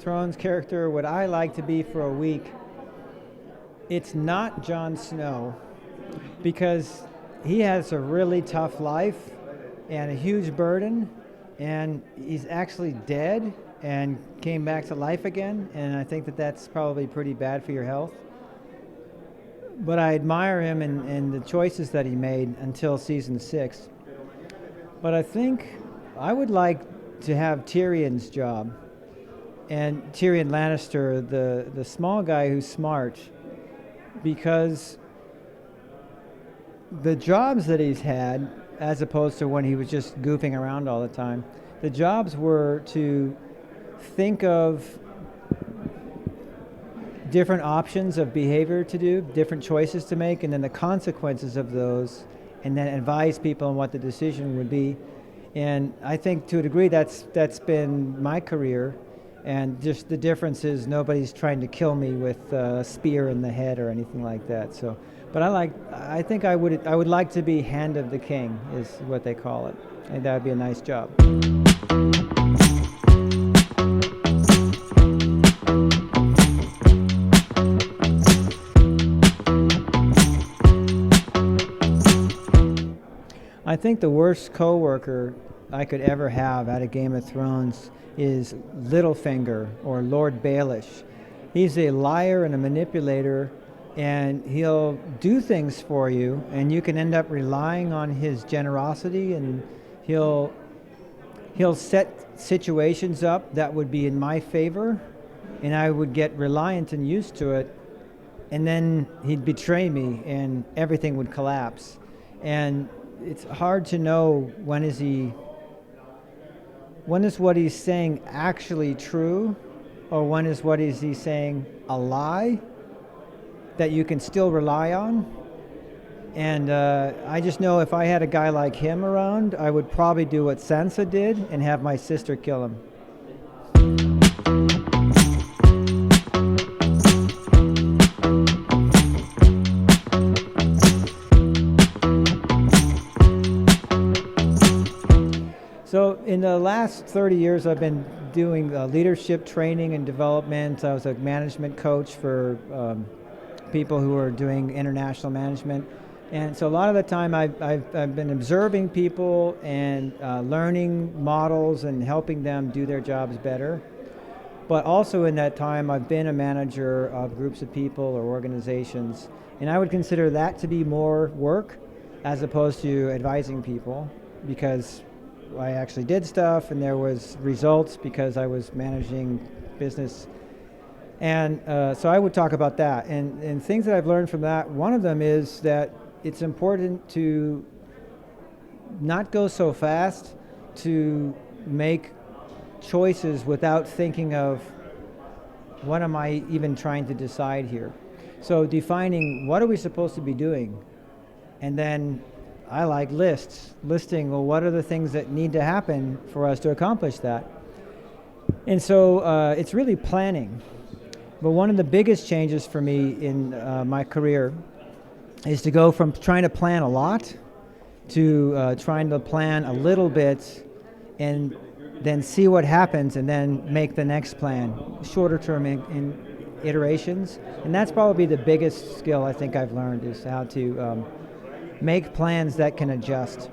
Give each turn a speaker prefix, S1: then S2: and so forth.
S1: of Thrones character would I like to be for a week? It's not Jon Snow, because he has a really tough life and a huge burden, and he's actually dead and came back to life again, and I think that that's probably pretty bad for your health. But I admire him and the choices that he made until season 6. But I think I would like to have Tyrion's job. And Tyrion Lannister, the small guy who's smart, because the jobs that he's had, as opposed to when he was just goofing around all the time, the jobs were to think of different options of behavior to do, different choices to make, and then the consequences of those, and then advise people on what the decision would be. And I think to a degree that's been my career, and just the difference is nobody's trying to kill me with a spear in the head or anything like that. So, but I think I would like to be Hand of the King, is what they call it. I think that would be a nice job. I think the worst coworker I could ever have out of Game of Thrones is Littlefinger, or Lord Baelish. He's a liar and a manipulator, and he'll do things for you, and you can end up relying on his generosity, and he'll set situations up that would be in my favor, and I would get reliant and used to it, and then he'd betray me and everything would collapse. And it's hard to know when is what he's saying actually true, or when is what is he saying a lie that you can still rely on. And I just know if I had a guy like him around, I would probably do what Sansa did and have my sister kill him. So in the last 30 years, I've been doing leadership training and development. I was a management coach for people who are doing international management. And so a lot of the time I've been observing people and learning models and helping them do their jobs better. But also in that time, I've been a manager of groups of people or organizations. And I would consider that to be more work as opposed to advising people, because I actually did stuff and there was results because I was managing business. And so I would talk about that. And things that I've learned from that, one of them is that it's important to not go so fast to make choices without thinking of what am I even trying to decide here. So defining what are we supposed to be doing, and then I like listing, well, what are the things that need to happen for us to accomplish that? And so it's really planning. But one of the biggest changes for me in my career is to go from trying to plan a lot to trying to plan a little bit and then see what happens and then make the next plan, shorter term in iterations. And that's probably the biggest skill I think I've learned, is how to make plans that can adjust.